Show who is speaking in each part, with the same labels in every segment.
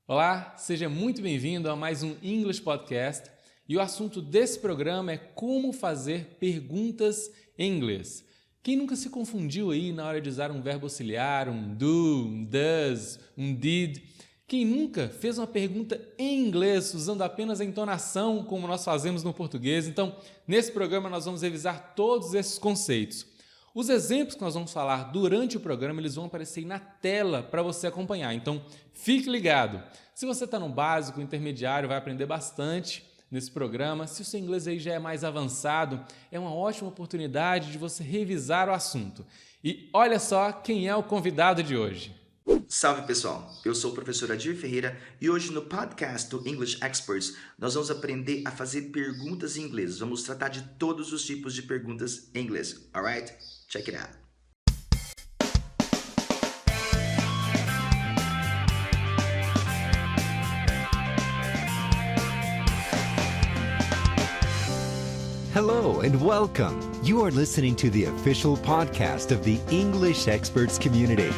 Speaker 1: Olá, seja muito bem-vindo a mais um English Podcast e o assunto desse programa é como fazer perguntas em inglês. Quem nunca se confundiu aí na hora de usar um verbo auxiliar, um do, um does, um did? Quem nunca fez uma pergunta em inglês usando apenas a entonação como nós fazemos no português? Então, nesse programa nós vamos revisar todos esses conceitos. Os exemplos que nós vamos falar durante o programa, eles vão aparecer aí na tela para você acompanhar. Então, fique ligado. Se você está no básico, intermediário, vai aprender bastante nesse programa. Se o seu inglês aí já é mais avançado, é uma ótima oportunidade de você revisar o assunto. E olha só quem é o convidado de hoje.
Speaker 2: Salve pessoal, eu sou o professor Adir Ferreira e hoje no podcast do English Experts nós vamos aprender a fazer perguntas em inglês. Vamos tratar de todos os tipos de perguntas em inglês, alright? Check it out.
Speaker 3: Hello and welcome. You are listening to the official podcast of the English Experts community.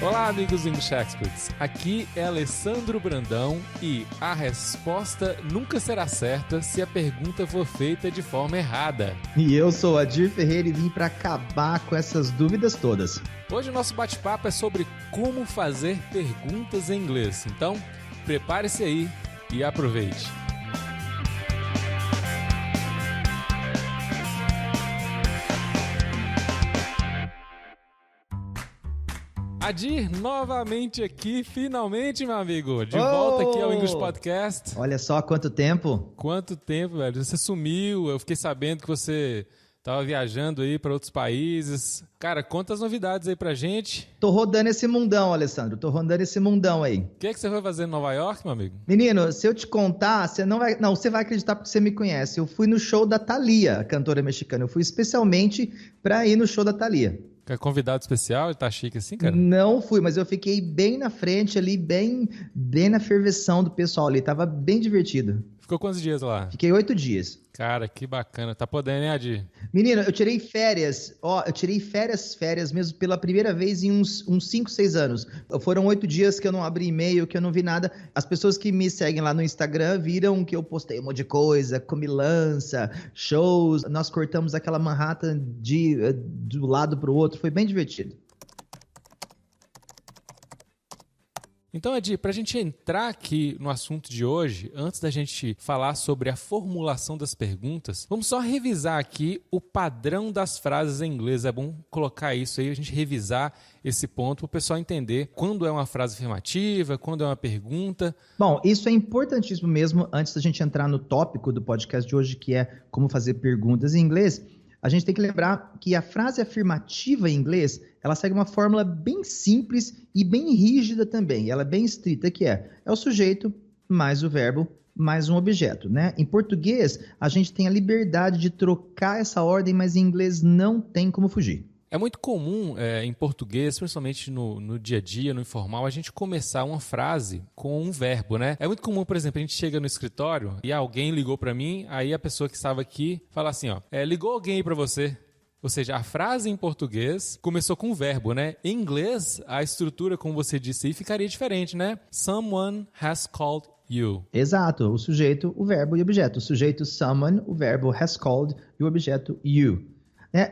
Speaker 1: Olá, amigos English Experts. Aqui é Alessandro Brandão e a resposta nunca será certa se a pergunta for feita de forma errada.
Speaker 4: E eu sou Adir Ferreira e vim para acabar com essas dúvidas todas.
Speaker 1: Hoje o nosso bate-papo é sobre como fazer perguntas em inglês. Então, prepare-se aí e aproveite. Adir, novamente aqui, finalmente, meu amigo. De volta aqui ao English Podcast.
Speaker 4: Olha só quanto tempo.
Speaker 1: Quanto tempo, velho. Você sumiu, eu fiquei sabendo que você estava viajando aí para outros países. Cara, conta as novidades aí pra gente.
Speaker 4: Tô rodando esse mundão, Alessandro. Tô rodando esse mundão aí.
Speaker 1: O que é que você foi fazer em Nova York, meu amigo?
Speaker 4: Menino, se eu te contar, você não vai... Não, você vai acreditar porque você me conhece. Eu fui no show da Thalía, a cantora mexicana. Eu fui especialmente pra ir no show da Thalía.
Speaker 1: É convidado especial? Ele tá chique assim, cara?
Speaker 4: Não fui, mas eu fiquei bem na frente ali, bem na ferveção do pessoal ali. Tava bem divertido.
Speaker 1: Ficou quantos dias lá?
Speaker 4: Fiquei 8 dias.
Speaker 1: Cara, que bacana. Tá podendo, hein, Adir?
Speaker 4: Menino, eu tirei férias. Eu tirei férias mesmo pela primeira vez em uns 5, 6 anos. Foram 8 dias que eu não abri e-mail, que eu não vi nada. As pessoas que me seguem lá no Instagram viram que eu postei um monte de coisa, comilança, shows. Nós cortamos aquela Manhattan do lado pro outro. Foi bem divertido.
Speaker 1: Então, Adir, para a gente entrar aqui no assunto de hoje, antes da gente falar sobre a formulação das perguntas, vamos só revisar aqui o padrão das frases em inglês. É bom colocar isso aí, a gente revisar esse ponto para o pessoal entender quando é uma frase afirmativa, quando é uma pergunta.
Speaker 4: Bom, isso é importantíssimo mesmo antes da gente entrar no tópico do podcast de hoje, que é como fazer perguntas em inglês. A gente tem que lembrar que a frase afirmativa em inglês, ela segue uma fórmula bem simples e bem rígida também. Ela é bem estrita, que é o sujeito mais o verbo mais um objeto, né? Em português, a gente tem a liberdade de trocar essa ordem, mas em inglês não tem como fugir.
Speaker 1: É muito comum em português, principalmente no dia a dia, no informal, a gente começar uma frase com um verbo, né? É muito comum, por exemplo, a gente chega no escritório e alguém ligou para mim, aí a pessoa que estava aqui fala assim, ligou alguém aí para você? Ou seja, a frase em português começou com um verbo, né? Em inglês, a estrutura, como você disse aí, ficaria diferente, né? Someone has called you.
Speaker 4: Exato, o sujeito, o verbo e o objeto. O sujeito someone, o verbo has called e o objeto you.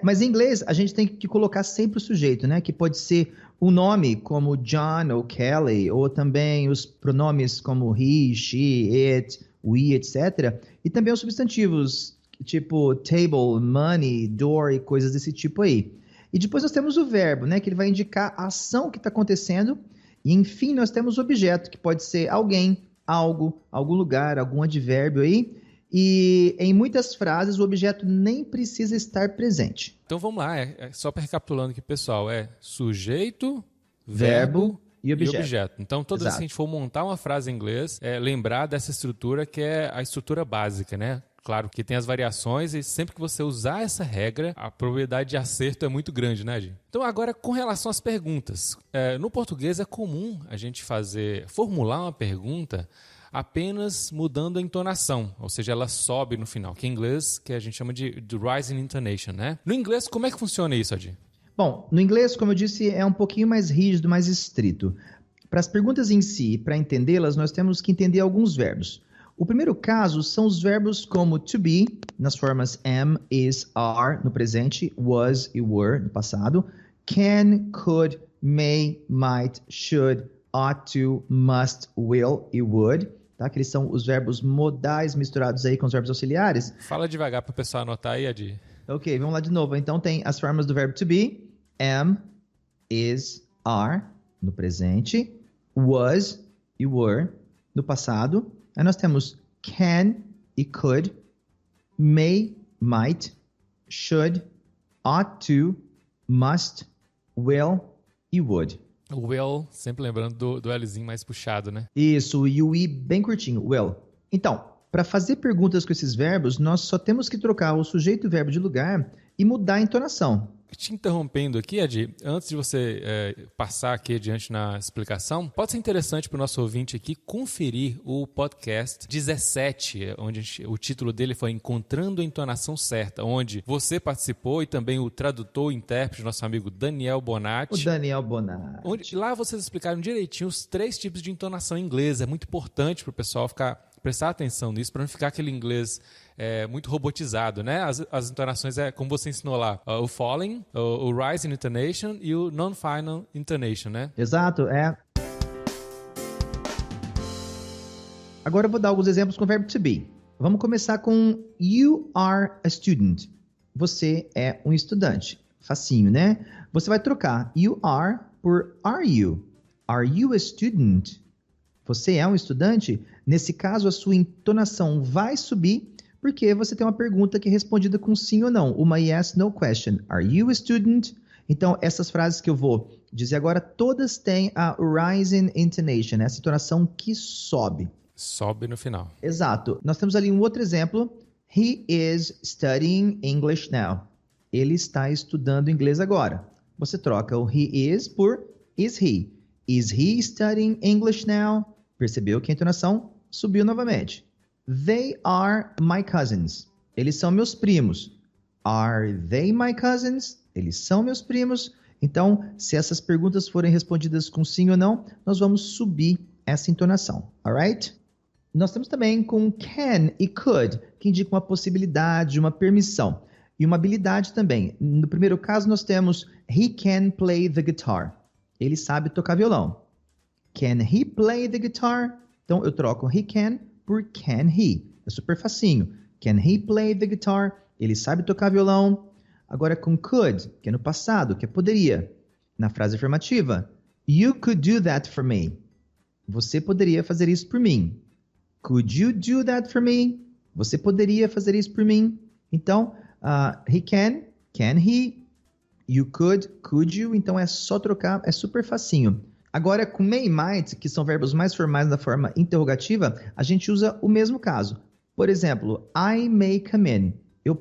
Speaker 4: Mas em inglês, a gente tem que colocar sempre o sujeito, né? Que pode ser o nome, como John ou Kelly, ou também os pronomes como he, she, it, we, etc. E também os substantivos, tipo table, money, door e coisas desse tipo aí. E depois nós temos o verbo, né? Que ele vai indicar a ação que está acontecendo. E enfim, nós temos o objeto, que pode ser alguém, algo, algum lugar, algum advérbio aí. E em muitas frases o objeto nem precisa estar presente.
Speaker 1: Então vamos lá, só para recapitulando aqui, pessoal, é sujeito,
Speaker 4: verbo
Speaker 1: e objeto. Então toda vez
Speaker 4: Exato.
Speaker 1: que a gente for montar uma frase em inglês, lembrar dessa estrutura que é a estrutura básica, né? Claro que tem as variações e sempre que você usar essa regra, a probabilidade de acerto é muito grande, né, Gi? Então agora com relação às perguntas. No português é comum a gente formular uma pergunta apenas mudando a entonação, ou seja, ela sobe no final, que em inglês que a gente chama de rising intonation, né? No inglês, como é que funciona isso, Adi?
Speaker 4: Bom, no inglês, como eu disse, é um pouquinho mais rígido, mais estrito. Para as perguntas em si, para entendê-las, nós temos que entender alguns verbos. O primeiro caso são os verbos como to be, nas formas am, is, are, no presente, was e were, no passado, can, could, may, might, should, ought to, must, will e would, tá? Que eles são os verbos modais misturados aí com os verbos auxiliares.
Speaker 1: Fala devagar para o pessoal anotar aí, Adi.
Speaker 4: Ok, vamos lá de novo. Então tem as formas do verbo to be, am, is, are, no presente, was e were, no passado. Aí nós temos can e could, may, might, should, ought to, must, will e would.
Speaker 1: O will, sempre lembrando do Lzinho mais puxado, né?
Speaker 4: Isso, e o I bem curtinho, will. Então, para fazer perguntas com esses verbos, nós só temos que trocar o sujeito e o verbo de lugar e mudar a entonação.
Speaker 1: Te interrompendo aqui, Adi, antes de você passar aqui adiante na explicação, pode ser interessante para o nosso ouvinte aqui conferir o podcast 17, onde o título dele foi Encontrando a Entonação Certa, onde você participou e também o tradutor e intérprete, nosso amigo Daniel Bonatti.
Speaker 4: O Daniel Bonatti.
Speaker 1: Onde lá vocês explicaram direitinho os 3 tipos de entonação em inglês. É muito importante para o pessoal prestar atenção nisso, para não ficar aquele inglês muito robotizado, né? As entonações como você ensinou lá, o falling, o rising intonation e o non-final intonation, né?
Speaker 4: Exato, é. Agora eu vou dar alguns exemplos com o verbo to be. Vamos começar com you are a student. Você é um estudante. Facinho, né? Você vai trocar you are por are you. Are you a student? Você é um estudante? Nesse caso, a sua entonação vai subir porque você tem uma pergunta que é respondida com sim ou não. Uma yes, no question. Are you a student? Então, essas frases que eu vou dizer agora, todas têm a rising intonation, essa entonação que sobe.
Speaker 1: Sobe no final.
Speaker 4: Exato. Nós temos ali um outro exemplo. He is studying English now. Ele está estudando inglês agora. Você troca o he is por is he. Is he studying English now? Percebeu que a entonação subiu novamente. They are my cousins. Eles são meus primos. Are they my cousins? Eles são meus primos. Então, se essas perguntas forem respondidas com sim ou não, nós vamos subir essa entonação. Alright? Nós temos também com can e could, que indicam uma possibilidade, uma permissão. E uma habilidade também. No primeiro caso, nós temos he can play the guitar. Ele sabe tocar violão. Can he play the guitar? Então, eu troco he can por can he. É super facinho. Can he play the guitar? Ele sabe tocar violão. Agora com could, que é no passado, que é poderia. Na frase afirmativa, you could do that for me. Você poderia fazer isso por mim. Could you do that for me? Você poderia fazer isso por mim? Então, he can he? You could you? Então é só trocar, é super facinho. Agora, com may e might, que são verbos mais formais na forma interrogativa, a gente usa o mesmo caso. Por exemplo, I may come in. Eu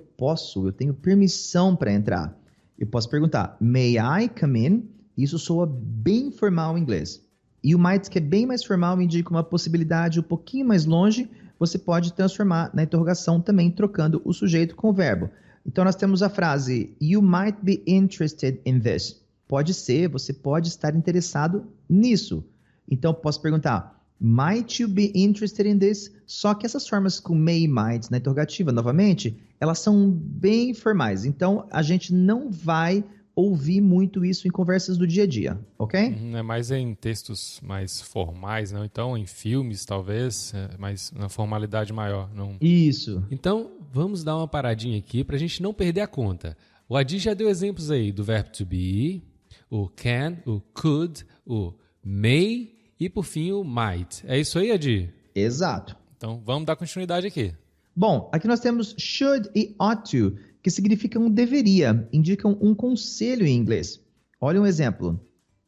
Speaker 4: tenho permissão para entrar. Eu posso perguntar, may I come in? Isso soa bem formal em inglês. E o might, que é bem mais formal, indica uma possibilidade um pouquinho mais longe, você pode transformar na interrogação também, trocando o sujeito com o verbo. Então, nós temos a frase, you might be interested in this. Pode ser, você pode estar interessado nisso. Então, posso perguntar, might you be interested in this? Só que essas formas com may e might na interrogativa, novamente, elas são bem formais. Então, a gente não vai ouvir muito isso em conversas do dia a dia, ok?
Speaker 1: É mais em textos mais formais, não? Então, em filmes, talvez, mas na formalidade maior. Não...
Speaker 4: Isso.
Speaker 1: Então, vamos dar uma paradinha aqui para a gente não perder a conta. O Adi já deu exemplos aí do verbo to be, o can, o could, o may e, por fim, o might. É isso aí, Adi?
Speaker 4: Exato.
Speaker 1: Então, vamos dar continuidade aqui.
Speaker 4: Bom, aqui nós temos should e ought to, que significam deveria, indicam um conselho em inglês. Olha um exemplo.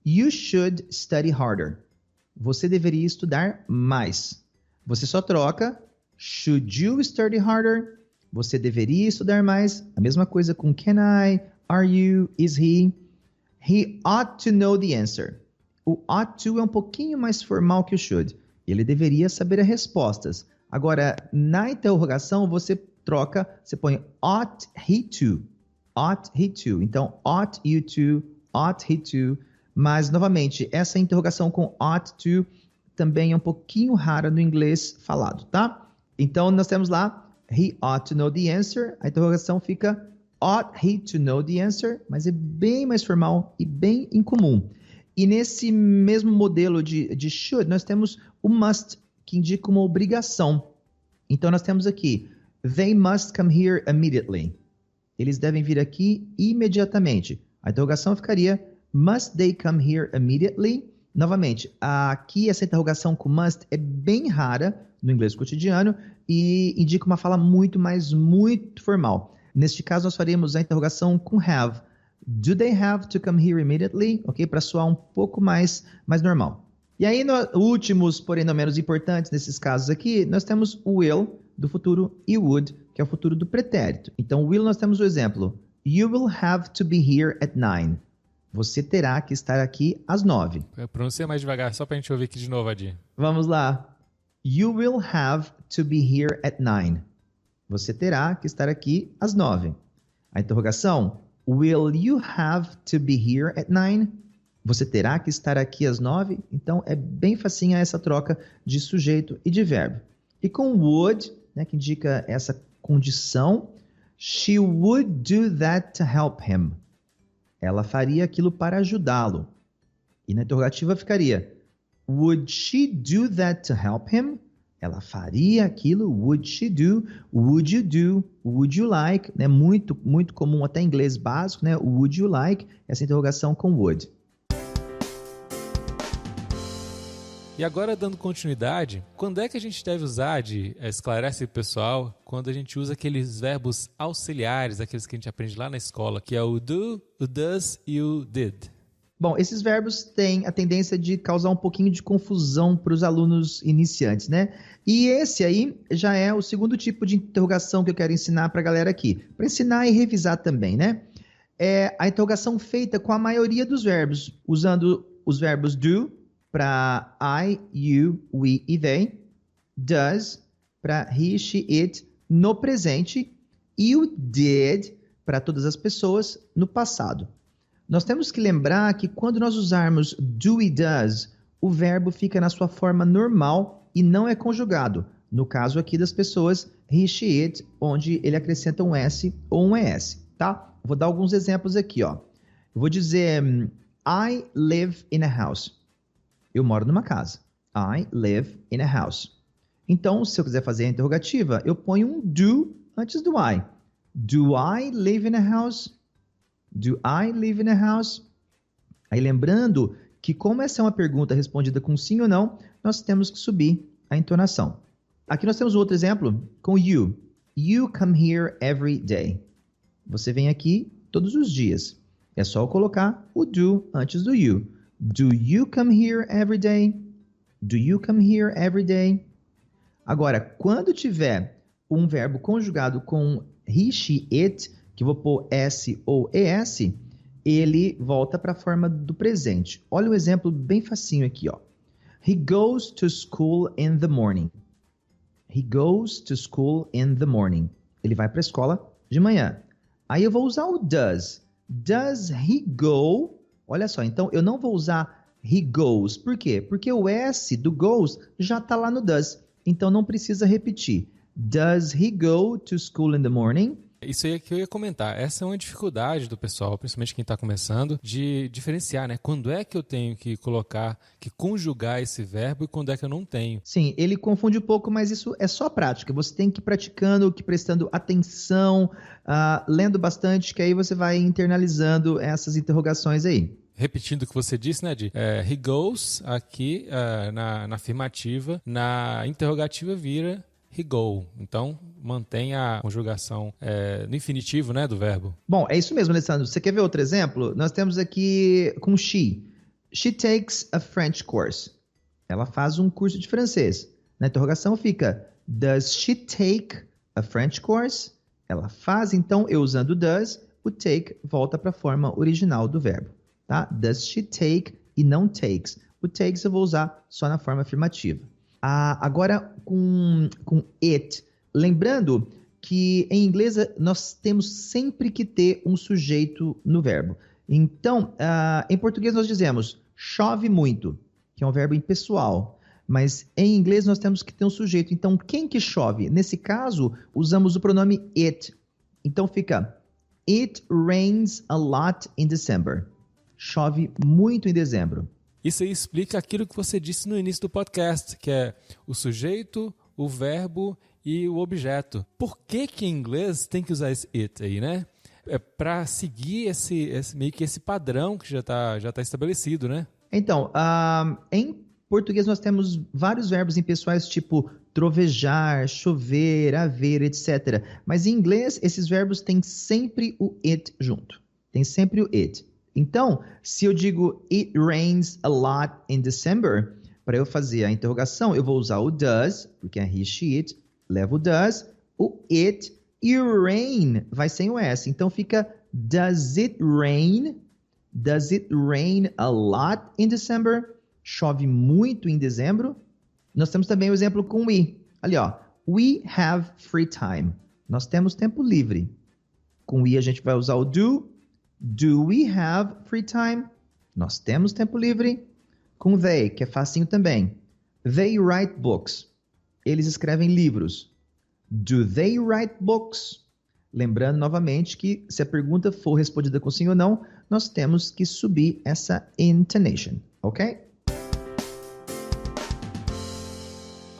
Speaker 4: You should study harder. Você deveria estudar mais. Você só troca should you study harder? Você deveria estudar mais. A mesma coisa com can I, are you, is he. He ought to know the answer. O ought to é um pouquinho mais formal que o should. Ele deveria saber as respostas. Agora, na interrogação, você troca, você põe ought he to. ought he to. Então, ought you to, ought he to. Mas, novamente, essa interrogação com ought to também é um pouquinho rara no inglês falado, tá? Então, nós temos lá, he ought to know the answer. A interrogação fica, ought he to know the answer? Mas é bem mais formal e bem incomum. E nesse mesmo modelo de should, nós temos o must, que indica uma obrigação. Então, nós temos aqui, they must come here immediately. Eles devem vir aqui imediatamente. A interrogação ficaria, must they come here immediately? Novamente, aqui essa interrogação com must é bem rara no inglês cotidiano e indica uma fala muito formal. Neste caso, nós faríamos a interrogação com have. Do they have to come here immediately? Ok, para soar um pouco mais normal. E aí, últimos, porém não menos importantes nesses casos aqui, nós temos o will do futuro e would, que é o futuro do pretérito. Então, will nós temos o exemplo. You will have to be here at 9. Você terá que estar aqui às 9.
Speaker 1: Pronuncia mais devagar, só para a gente ouvir aqui de novo, Adi.
Speaker 4: Vamos lá. You will have to be here at 9. Você terá que estar aqui às 9. A interrogação, will you have to be here at 9? Você terá que estar aqui às 9? Então, é bem facinha essa troca de sujeito e de verbo. E com would, né, que indica essa condição, she would do that to help him. Ela faria aquilo para ajudá-lo. E na interrogativa ficaria, would she do that to help him? Ela faria aquilo, would she do, would you do, would you like, né? Muito comum até em inglês básico, né? Would you like, essa interrogação com would.
Speaker 1: E agora, dando continuidade, quando é que a gente deve usar, esclarece o pessoal, quando a gente usa aqueles verbos auxiliares, aqueles que a gente aprende lá na escola, que é o do, o does e o did?
Speaker 4: Bom, esses verbos têm a tendência de causar um pouquinho de confusão para os alunos iniciantes, né? E esse aí já é o segundo tipo de interrogação que eu quero ensinar para a galera aqui. Para ensinar e revisar também, né? É a interrogação feita com a maioria dos verbos, usando os verbos do para I, you, we e they, does para he, she, it no presente e o did para todas as pessoas no passado. Nós temos que lembrar que quando nós usarmos do e does, o verbo fica na sua forma normal e não é conjugado. No caso aqui das pessoas, he, she, it, onde ele acrescenta um S ou um ES, tá? Vou dar alguns exemplos aqui, ó. Eu vou dizer, I live in a house. Eu moro numa casa. I live in a house. Então, se eu quiser fazer a interrogativa, eu ponho um do antes do I. Do I live in a house? Do I live in a house? Aí lembrando que como essa é uma pergunta respondida com sim ou não, nós temos que subir a entonação. Aqui nós temos outro exemplo com you. You come here every day. Você vem aqui todos os dias. É só eu colocar o do antes do you. Do you come here every day? Do you come here every day? Agora, quando tiver um verbo conjugado com he, she, it, que eu vou pôr S ou ES, ele volta para a forma do presente. Olha o exemplo bem facinho aqui, ó. He goes to school in the morning. He goes to school in the morning. Ele vai para a escola de manhã. Aí eu vou usar o does. Does he go? Olha só, então eu não vou usar he goes. Por quê? Porque o S do goes já está lá no does. Então não precisa repetir. Does he go to school in the morning?
Speaker 1: Isso aí é que eu ia comentar. Essa é uma dificuldade do pessoal, principalmente quem está começando, de diferenciar, né? Quando é que eu tenho que colocar, que conjugar esse verbo e quando é que eu não tenho.
Speaker 4: Sim, ele confunde um pouco, mas isso é só prática. Você tem que ir praticando, que ir prestando atenção, lendo bastante, que aí você vai internalizando essas interrogações aí.
Speaker 1: Repetindo o que você disse, né, Di? He goes aqui na afirmativa, na interrogativa vira he go. Então, mantém a conjugação no infinitivo, né, do verbo.
Speaker 4: Bom, é isso mesmo, Alessandro. Você quer ver outro exemplo? Nós temos aqui com she. She takes a French course. Ela faz um curso de francês. Na interrogação fica, does she take a French course? Ela faz, então, eu usando does, o take volta para a forma original do verbo. Tá? Does she take e não takes. O takes eu vou usar só na forma afirmativa. Agora, com it, lembrando que em inglês nós temos sempre que ter um sujeito no verbo. Então, em português nós dizemos chove muito, que é um verbo impessoal. Mas em inglês nós temos que ter um sujeito. Então, quem que chove? Nesse caso, usamos o pronome it. Então fica it rains a lot in December. Chove muito em dezembro.
Speaker 1: Isso aí explica aquilo que você disse no início do podcast, que é o sujeito, o verbo e o objeto. Por que em inglês tem que usar esse it aí, né? É para seguir meio que esse padrão que já tá estabelecido, né?
Speaker 4: Então, em português nós temos vários verbos impessoais, tipo trovejar, chover, haver, etc. Mas em inglês, esses verbos têm sempre o it junto. Tem sempre o it. Então, se eu digo it rains a lot in December, para eu fazer a interrogação, eu vou usar o does, porque é he, she, it, leva o does, o it, e o rain vai sem o S. Então fica does it rain? Does it rain a lot in December? Chove muito em dezembro? Nós temos também o exemplo com we. Ali, ó. We have free time. Nós temos tempo livre. Com we a gente vai usar o do. Do we have free time? Nós temos tempo livre. Com they, que é facinho também. They write books. Eles escrevem livros. Do they write books? Lembrando novamente que se a pergunta for respondida com sim ou não, nós temos que subir essa intonation, ok?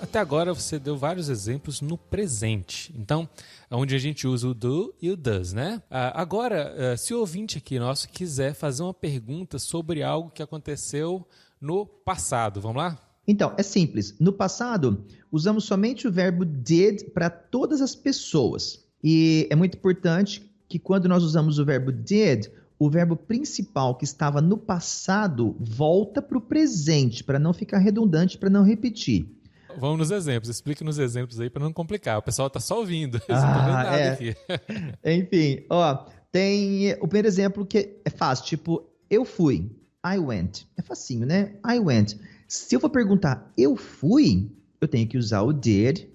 Speaker 1: Até agora você deu vários exemplos no presente. Então, onde a gente usa o do e o does, né? Agora, se o ouvinte aqui nosso quiser fazer uma pergunta sobre algo que aconteceu no passado, vamos lá?
Speaker 4: Então, é simples. No passado, usamos somente o verbo did para todas as pessoas. E é muito importante que quando nós usamos o verbo did, o verbo principal que estava no passado volta para o presente, para não ficar redundante, para não repetir.
Speaker 1: Vamos nos exemplos. Explique nos exemplos aí para não complicar. O pessoal está só ouvindo. Eles não estão vendo nada aqui.
Speaker 4: Enfim, ó, tem o primeiro exemplo que é fácil, tipo, eu fui. I went. É facinho, né? I went. Se eu for perguntar, eu fui, eu tenho que usar o did,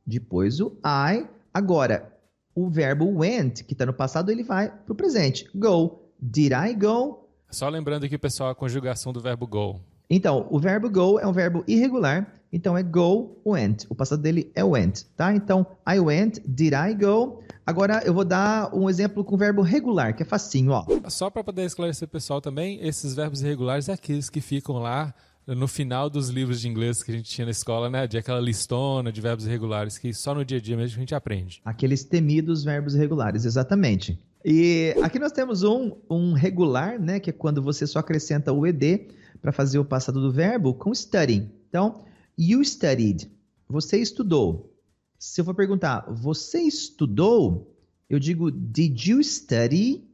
Speaker 4: depois o I. Agora, o verbo went, que está no passado, ele vai para o presente. Go. Did I go?
Speaker 1: Só lembrando aqui, pessoal, a conjugação do verbo go.
Speaker 4: Então, o verbo go é um verbo irregular, então é go, went. O passado dele é went, tá? Então, I went, did I go? Agora, eu vou dar um exemplo com o verbo regular, que é facinho, ó.
Speaker 1: Só para poder esclarecer o pessoal também, esses verbos irregulares é aqueles que ficam lá no final dos livros de inglês que a gente tinha na escola, né? De aquela listona de verbos irregulares que só no dia a dia mesmo a gente aprende.
Speaker 4: Aqueles temidos verbos irregulares, exatamente. E aqui nós temos um regular, né? Que é quando você só acrescenta o ed para fazer o passado do verbo com study. Então, you studied. Você estudou. Se eu for perguntar, você estudou? Eu digo, did you study?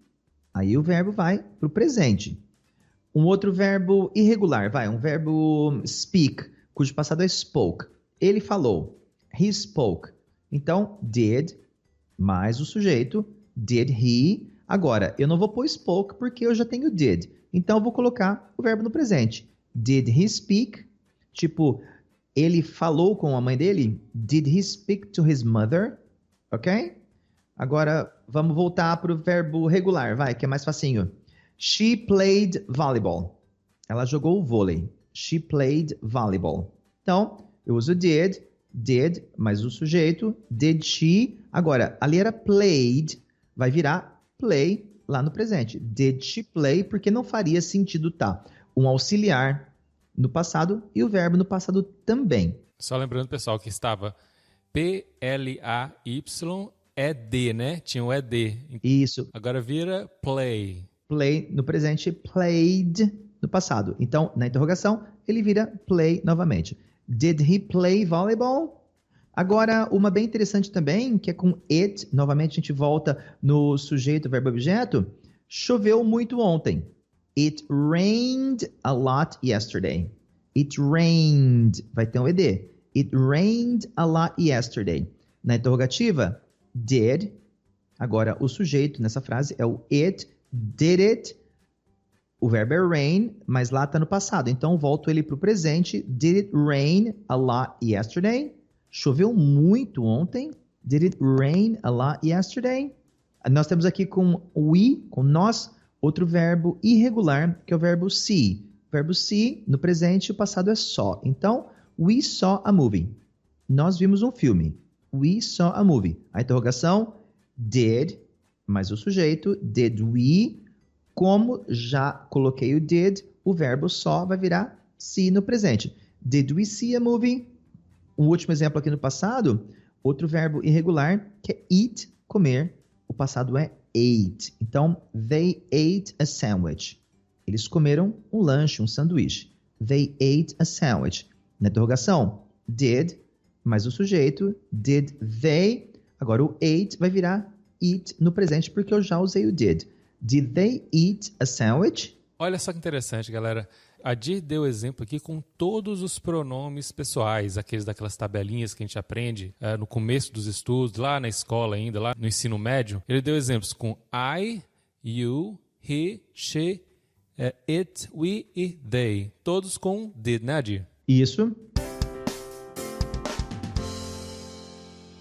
Speaker 4: Aí o verbo vai para o presente. Um outro verbo irregular, um verbo speak, cujo passado é spoke. Ele falou. He spoke. Então, did, mais o sujeito, did he. Agora, eu não vou pôr spoke porque eu já tenho did. Então, eu vou colocar o verbo no presente. Did he speak? Tipo, ele falou com a mãe dele? Did he speak to his mother? Ok? Agora, vamos voltar para o verbo regular, que é mais facinho. She played volleyball. Ela jogou vôlei. She played volleyball. Então, eu uso did, mais o sujeito, did she. Agora, ali era played, vai virar play lá no presente. Did she play? Porque não faria sentido um auxiliar no passado e o verbo no passado também.
Speaker 1: Só lembrando, pessoal, que estava P-L-A-Y E-D, né? Tinha o E-D.
Speaker 4: Isso.
Speaker 1: Agora vira play.
Speaker 4: Play no presente, played no passado. Então, na interrogação, ele vira play novamente. Did he play volleyball? Agora, uma bem interessante também, que é com it. Novamente, a gente volta no sujeito, verbo, objeto. Choveu muito ontem. It rained a lot yesterday. It rained. Vai ter um ED. It rained a lot yesterday. Na interrogativa, did. Agora, o sujeito nessa frase é o it. Did it. O verbo é rain, mas lá está no passado. Então, volto ele para o presente. Did it rain a lot yesterday? Choveu muito ontem. Did it rain a lot yesterday? Nós temos aqui com we, com nós, outro verbo irregular, que é o verbo see. O verbo see, no presente, o passado é saw. Então, we saw a movie. Nós vimos um filme. We saw a movie. A interrogação, did, mas o sujeito, did we, como já coloquei o did, o verbo saw vai virar see no presente. Did we see a movie? Um último exemplo aqui no passado, outro verbo irregular, que é eat, comer. O passado é ate. Então, they ate a sandwich. Eles comeram um lanche, um sanduíche. They ate a sandwich. Na interrogação, did, mas o sujeito, did they. Agora o ate vai virar eat no presente, porque eu já usei o did. Did they eat a sandwich?
Speaker 1: Olha só que interessante, galera. A Dir deu exemplo aqui com todos os pronomes pessoais, aqueles daquelas tabelinhas que a gente aprende no começo dos estudos, lá na escola ainda, lá no ensino médio. Ele deu exemplos com I, you, he, she, it, we e they. Todos com did, né, Dir?
Speaker 4: Isso.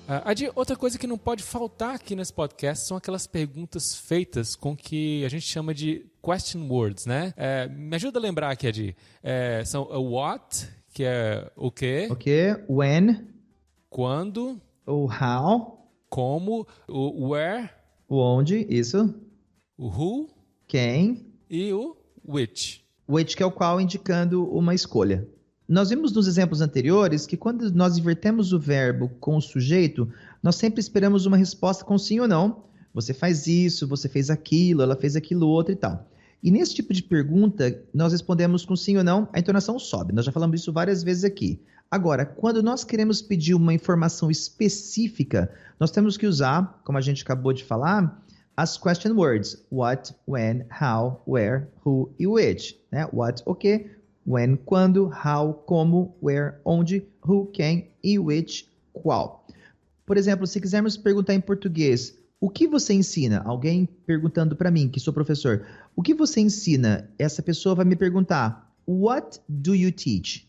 Speaker 1: Adi, outra coisa que não pode faltar aqui nesse podcast são aquelas perguntas feitas com que a gente chama de question words, né? Me ajuda a lembrar aqui, Adi. São o what, que é o quê?
Speaker 4: O quê? When.
Speaker 1: Quando.
Speaker 4: O how.
Speaker 1: Como. O where.
Speaker 4: O onde, isso.
Speaker 1: O who.
Speaker 4: Quem.
Speaker 1: E o which.
Speaker 4: Which, que é o qual, indicando uma escolha. Nós vimos nos exemplos anteriores que quando nós invertemos o verbo com o sujeito, nós sempre esperamos uma resposta com sim ou não. Você faz isso, você fez aquilo, ela fez aquilo outro e tal. E nesse tipo de pergunta, nós respondemos com sim ou não, a entonação sobe. Nós já falamos isso várias vezes aqui. Agora, quando nós queremos pedir uma informação específica, nós temos que usar, como a gente acabou de falar, as question words. What, when, how, where, who e which. Né? What, o quê? When, quando, how, como, where, onde, who, quem e which, qual. Por exemplo, se quisermos perguntar em português, o que você ensina? Alguém perguntando para mim, que sou professor, o que você ensina? Essa pessoa vai me perguntar, what do you teach?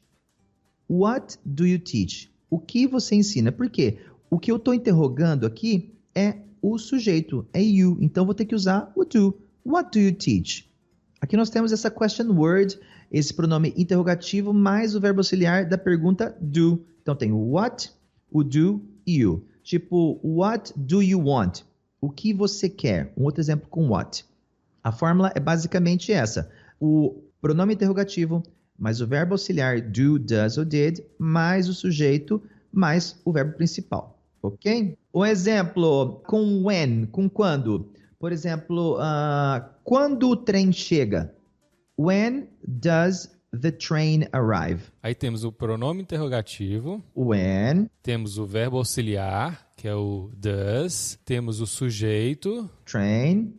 Speaker 4: What do you teach? O que você ensina? Por quê? O que eu estou interrogando aqui é o sujeito, é you. Então, vou ter que usar o do. What do you teach? Aqui nós temos essa question word, esse pronome interrogativo, mais o verbo auxiliar da pergunta do. Então, tem o what, o do e you. Tipo, what do you want? O que você quer? Um outro exemplo com what. A fórmula é basicamente essa. O pronome interrogativo, mais o verbo auxiliar do, does ou did, mais o sujeito, mais o verbo principal. Ok? Um exemplo com when, com quando. Por exemplo, quando o trem chega? When does the train arrive?
Speaker 1: Aí temos o pronome interrogativo.
Speaker 4: When.
Speaker 1: Temos o verbo auxiliar, que é o does. Temos o sujeito.
Speaker 4: Train.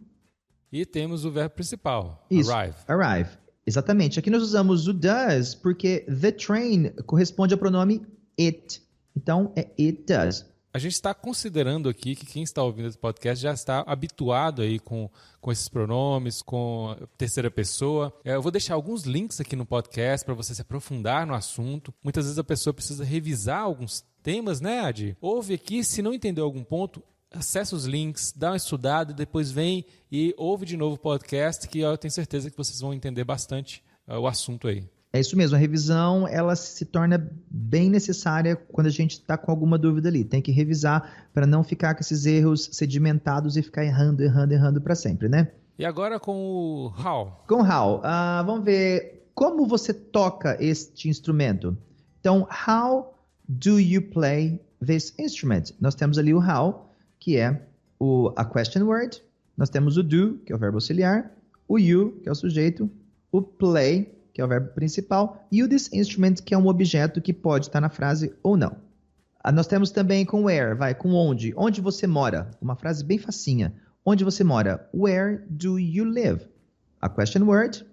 Speaker 1: E temos o verbo principal,
Speaker 4: Isso,
Speaker 1: arrive.
Speaker 4: Arrive. Exatamente. Aqui nós usamos o does porque the train corresponde ao pronome it. Então, é it does.
Speaker 1: A gente está considerando aqui que quem está ouvindo esse podcast já está habituado aí com esses pronomes, com a terceira pessoa. Eu vou deixar alguns links aqui no podcast para você se aprofundar no assunto. Muitas vezes a pessoa precisa revisar alguns temas, né, Adi? Ouve aqui, se não entendeu algum ponto, acessa os links, dá uma estudada, depois vem e ouve de novo o podcast, que eu tenho certeza que vocês vão entender bastante o assunto aí.
Speaker 4: É isso mesmo, a revisão ela se torna bem necessária quando a gente está com alguma dúvida ali. Tem que revisar para não ficar com esses erros sedimentados e ficar errando para sempre, né?
Speaker 1: E agora com o how.
Speaker 4: Com how, vamos ver como você toca este instrumento. Então, how do you play this instrument? Nós temos ali o how, que é a question word. Nós temos o do, que é o verbo auxiliar. O you, que é o sujeito. O play, que é o verbo principal, e o this instrument, que é um objeto que pode estar na frase ou não. Nós temos também com where, com onde. Onde você mora? Uma frase bem facinha. Onde você mora? Where do you live? A question word,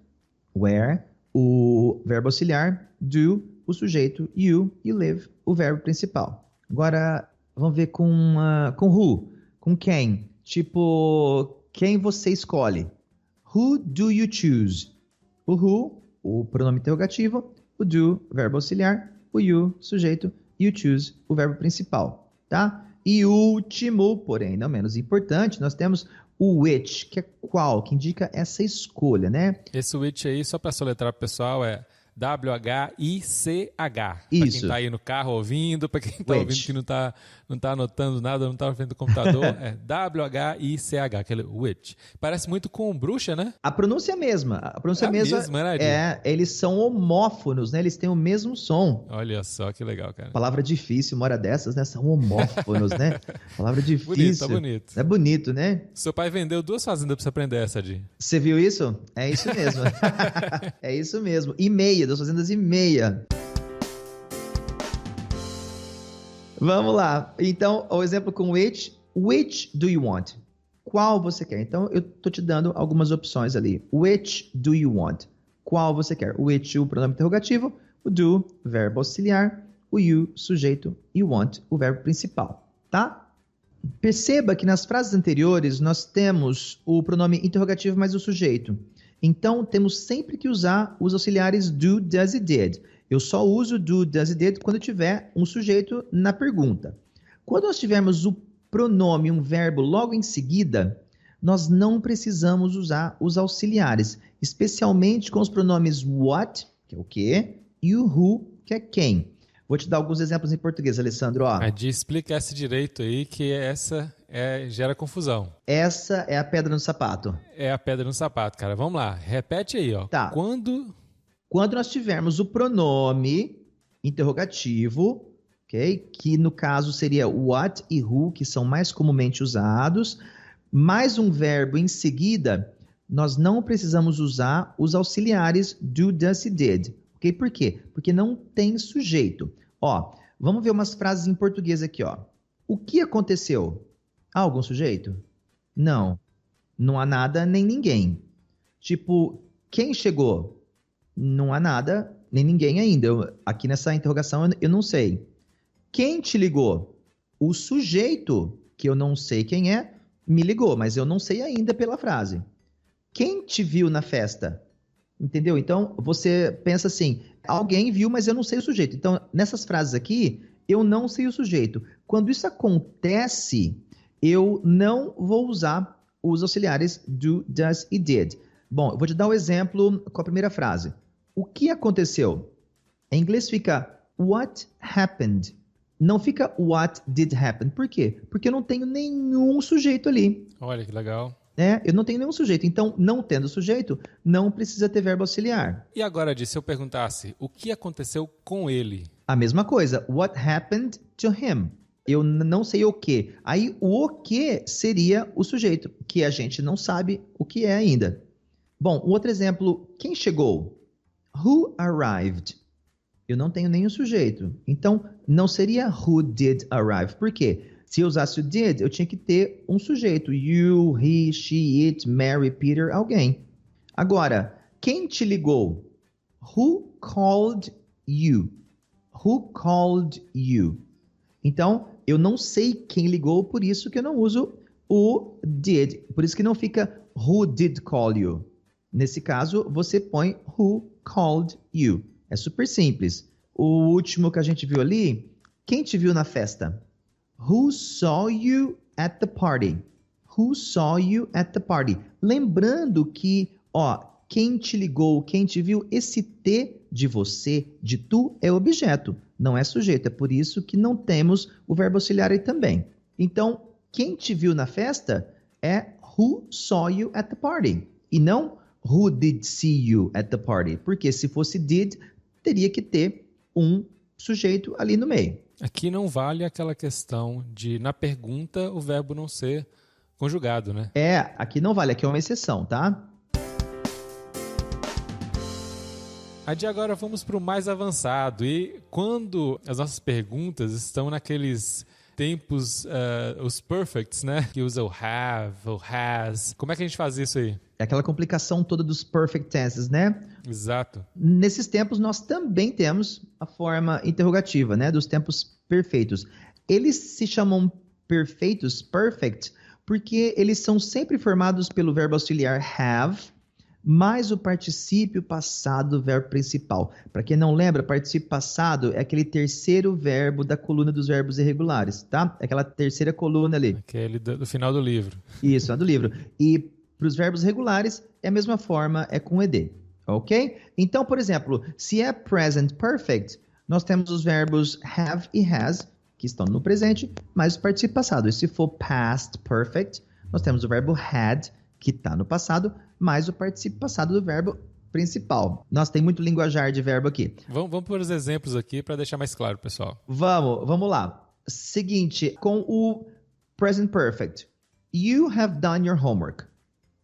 Speaker 4: where, o verbo auxiliar, do, o sujeito, you, e live, o verbo principal. Agora, vamos ver com who, com quem. Tipo, quem você escolhe? Who do you choose? O who, o pronome interrogativo, o do, verbo auxiliar, o you, sujeito, e o choose, o verbo principal, tá? E último, porém não menos importante, nós temos o which, que é qual, que indica essa escolha, né?
Speaker 1: Esse which aí, só para soletrar pro pessoal, é W-H-I-C-H. Para
Speaker 4: Isso.
Speaker 1: quem tá aí no carro ouvindo, para quem tá
Speaker 4: Which.
Speaker 1: ouvindo que não tá anotando nada, não tá na frente do computador, é W-H-I-C-H, aquele which. Parece muito com bruxa, né?
Speaker 4: A pronúncia é a mesma. A pronúncia
Speaker 1: É a mesma, né, Adi?
Speaker 4: eles são homófonos, né? Eles têm o mesmo som.
Speaker 1: Olha só que legal, cara.
Speaker 4: Palavra difícil, uma hora dessas, né? São homófonos, né? Palavra difícil.
Speaker 1: Bonito.
Speaker 4: É bonito, né?
Speaker 1: Seu pai vendeu 2 fazendas pra você aprender essa, Adi.
Speaker 4: Você viu isso? É isso mesmo. É isso mesmo. E meia, 2 fazendas e meia. Vamos lá. Então, o exemplo com which do you want? Qual você quer? Então, eu tô te dando algumas opções ali. Which do you want? Qual você quer? O which, o pronome interrogativo. O do, verbo auxiliar. O you, sujeito. E o want, o verbo principal. Tá? Perceba que nas frases anteriores nós temos o pronome interrogativo mais o sujeito. Então, temos sempre que usar os auxiliares do, does e did. Eu só uso do, does e did quando tiver um sujeito na pergunta. Quando nós tivermos o pronome, um verbo logo em seguida, nós não precisamos usar os auxiliares, especialmente com os pronomes what, que é o quê, e o who, que é quem. Vou te dar alguns exemplos em português, Alessandro. Ó.
Speaker 1: Adi, explica esse direito aí, que essa gera confusão.
Speaker 4: Essa é a pedra no sapato.
Speaker 1: É a pedra no sapato, cara. Vamos lá, repete aí, ó.
Speaker 4: Tá.
Speaker 1: Quando
Speaker 4: Nós tivermos o pronome interrogativo, ok? Que no caso seria what e who, que são mais comumente usados, mais um verbo em seguida, nós não precisamos usar os auxiliares do, does e did. Ok? Por quê? Porque não tem sujeito. Ó, vamos ver umas frases em português aqui, ó. O que aconteceu? Há algum sujeito? Não. Não há nada nem ninguém. Tipo, quem chegou? Não há nada nem ninguém ainda. Aqui nessa interrogação eu não sei. Quem te ligou? O sujeito, que eu não sei quem é, me ligou, mas eu não sei ainda pela frase. Quem te viu na festa? Entendeu? Então, você pensa assim, alguém viu, mas eu não sei o sujeito. Então, nessas frases aqui, eu não sei o sujeito. Quando isso acontece, eu não vou usar os auxiliares do, does e did. Bom, eu vou te dar um exemplo com a primeira frase. O que aconteceu? Em inglês fica what happened. Não fica what did happen. Por quê? Porque eu não tenho nenhum sujeito ali.
Speaker 1: Olha que legal.
Speaker 4: Eu não tenho nenhum sujeito. Então, não tendo sujeito, não precisa ter verbo auxiliar.
Speaker 1: E agora, Adi, se eu perguntasse, o que aconteceu com ele?
Speaker 4: A mesma coisa. What happened to him? Eu não sei o que. Aí, o que seria o sujeito, que a gente não sabe o que é ainda. Bom, um outro exemplo. Quem chegou? Who arrived? Eu não tenho nenhum sujeito. Então, não seria who did arrive. Por quê? Se eu usasse o did, eu tinha que ter um sujeito. You, he, she, it, Mary, Peter, alguém. Agora, quem te ligou? Who called you? Who called you? Então, eu não sei quem ligou, por isso que eu não uso o did. Por isso que não fica who did call you. Nesse caso, você põe who called you. É super simples. O último que a gente viu ali, quem te viu na festa? Who saw you at the party? Who saw you at the party? Lembrando que, quem te ligou, quem te viu, esse T de você, de tu, é objeto, não é sujeito. É por isso que não temos o verbo auxiliar aí também. Então, quem te viu na festa é who saw you at the party. E não who did see you at the party. Porque se fosse did, teria que ter um sujeito ali no meio.
Speaker 1: Aqui não vale aquela questão de, na pergunta, o verbo não ser conjugado, né?
Speaker 4: Aqui não vale, aqui é uma exceção, tá?
Speaker 1: Adi, agora vamos para o mais avançado. E quando as nossas perguntas estão naqueles tempos, os perfects, né? Que usa o have, o has. Como é que a gente faz isso aí?
Speaker 4: É aquela complicação toda dos perfect tenses, né?
Speaker 1: Exato.
Speaker 4: Nesses tempos, nós também temos a forma interrogativa, né? Dos tempos perfeitos. Eles se chamam perfeitos, perfect, porque eles são sempre formados pelo verbo auxiliar have, mais o particípio passado do verbo principal. Para quem não lembra, particípio passado é aquele terceiro verbo da coluna dos verbos irregulares, tá? É aquela terceira coluna ali.
Speaker 1: Aquele do final do livro.
Speaker 4: Isso, é do livro. E para os verbos regulares, é a mesma forma, é com ed, ok? Então, por exemplo, se é present perfect, nós temos os verbos have e has, que estão no presente, mais o particípio passado. E se for past perfect, nós temos o verbo had, que está no passado, mais o particípio passado do verbo principal. Nossa, tem muito linguajar de verbo aqui.
Speaker 1: Vamos por os exemplos aqui para deixar mais claro, pessoal.
Speaker 4: Vamos lá. Seguinte, com o present perfect. You have done your homework.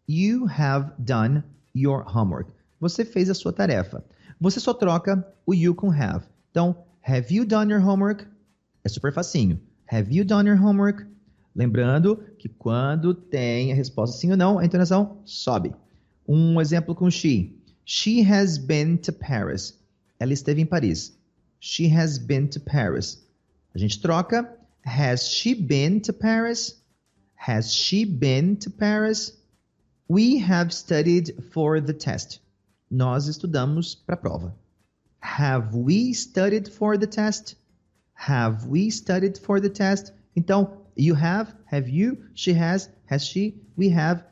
Speaker 4: You have done your homework. Você fez a sua tarefa. Você só troca o you com have. Então, have you done your homework? É super facinho. Have you done your homework? Lembrando que quando tem a resposta sim ou não, a entonação sobe. Um exemplo com she. She has been to Paris. Ela esteve em Paris. She has been to Paris. A gente troca. Has she been to Paris? Has she been to Paris? We have studied for the test. Nós estudamos para a prova. Have we studied for the test? Have we studied for the test? Então, you have you, she has she, we have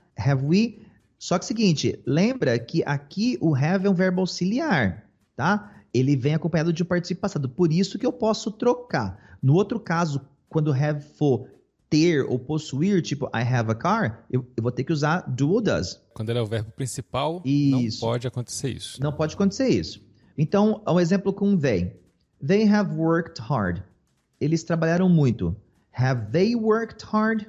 Speaker 4: we. Só que é o seguinte, lembra que aqui o have é um verbo auxiliar, tá? Ele vem acompanhado de um particípio passado, por isso que eu posso trocar. No outro caso, quando have for ter ou possuir, tipo I have a car, eu vou ter que usar do ou does.
Speaker 1: Quando ele é o verbo principal,
Speaker 4: isso.
Speaker 1: Não pode acontecer isso.
Speaker 4: Não pode acontecer isso. Então, um exemplo com they. They have worked hard. Eles trabalharam muito. Have they worked hard?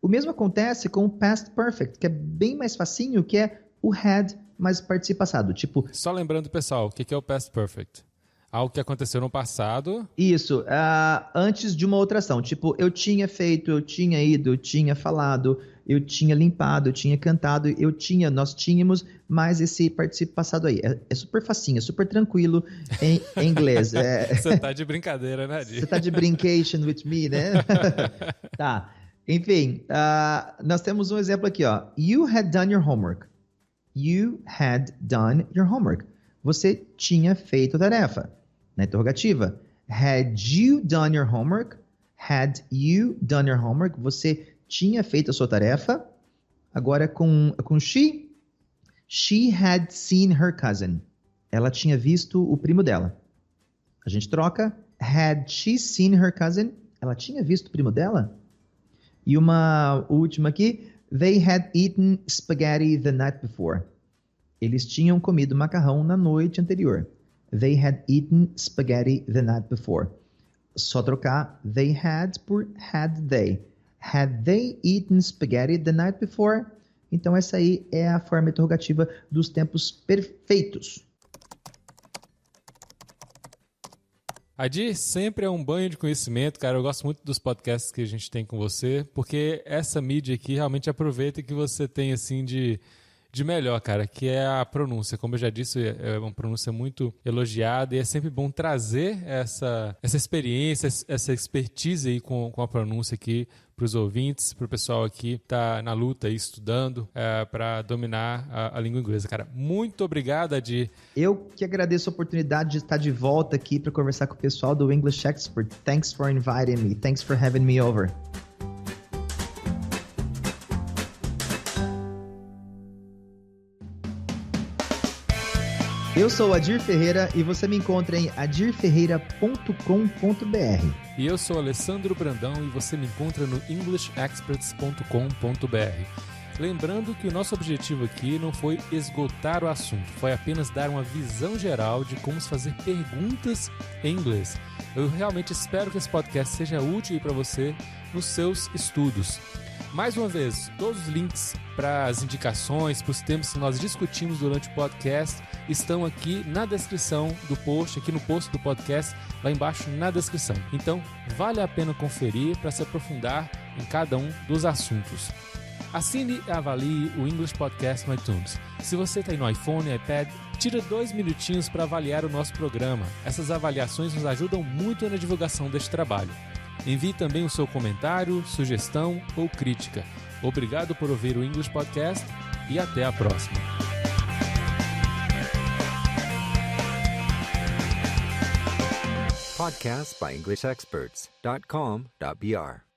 Speaker 4: O mesmo acontece com o past perfect, que é bem mais facinho, que é o had mais particípio passado. Tipo,
Speaker 1: só lembrando, pessoal, o que é o past perfect? Algo que aconteceu no passado.
Speaker 4: Isso, antes de uma outra ação. Tipo, eu tinha feito, eu tinha ido, eu tinha falado, eu tinha limpado, eu tinha cantado, nós tínhamos, mas esse particípio passado aí. É super facinho, é super tranquilo em inglês.
Speaker 1: Você tá de brincadeira, né, Di?
Speaker 4: Você tá de brincation with me, né? Tá. Enfim, nós temos um exemplo aqui, ó. You had done your homework. You had done your homework. Você tinha feito a tarefa. Na interrogativa. Had you done your homework? Had you done your homework? Você tinha feito a sua tarefa. Agora com she. She had seen her cousin. Ela tinha visto o primo dela. A gente troca. Had she seen her cousin? Ela tinha visto o primo dela? E uma última aqui. They had eaten spaghetti the night before. Eles tinham comido macarrão na noite anterior. They had eaten spaghetti the night before. Só trocar they had por had they. Had they eaten spaghetti the night before? Então essa aí é a forma interrogativa dos tempos perfeitos.
Speaker 1: Adi, sempre é um banho de conhecimento, cara. Eu gosto muito dos podcasts que a gente tem com você, porque essa mídia aqui realmente aproveita que você tem, assim, de melhor, cara, que é a pronúncia. Como eu já disse, é uma pronúncia muito elogiada e é sempre bom trazer essa experiência, essa expertise aí com a pronúncia aqui para os ouvintes, para o pessoal aqui que está na luta aí, estudando para dominar a língua inglesa, cara. Muito obrigado, Adi.
Speaker 4: Eu que agradeço a oportunidade de estar de volta aqui para conversar com o pessoal do English Expert. Thanks for inviting me. Thanks for having me over. Eu sou o Adir Ferreira e você me encontra em adirferreira.com.br.
Speaker 1: E eu sou Alessandro Brandão e você me encontra no englishexperts.com.br. Lembrando que o nosso objetivo aqui não foi esgotar o assunto, foi apenas dar uma visão geral de como fazer perguntas em inglês. Eu realmente espero que esse podcast seja útil para você nos seus estudos. Mais uma vez, todos os links para as indicações, para os temas que nós discutimos durante o podcast estão aqui na descrição do post, aqui no post do podcast, lá embaixo na descrição. Então, vale a pena conferir para se aprofundar em cada um dos assuntos. Assine e avalie o English Podcast no iTunes. Se você está aí no iPhone e iPad, tira 2 minutinhos para avaliar o nosso programa. Essas avaliações nos ajudam muito na divulgação deste trabalho. Envie também o seu comentário, sugestão ou crítica. Obrigado por ouvir o English Podcast e até a próxima.
Speaker 3: podcasts by EnglishExperts.com.br.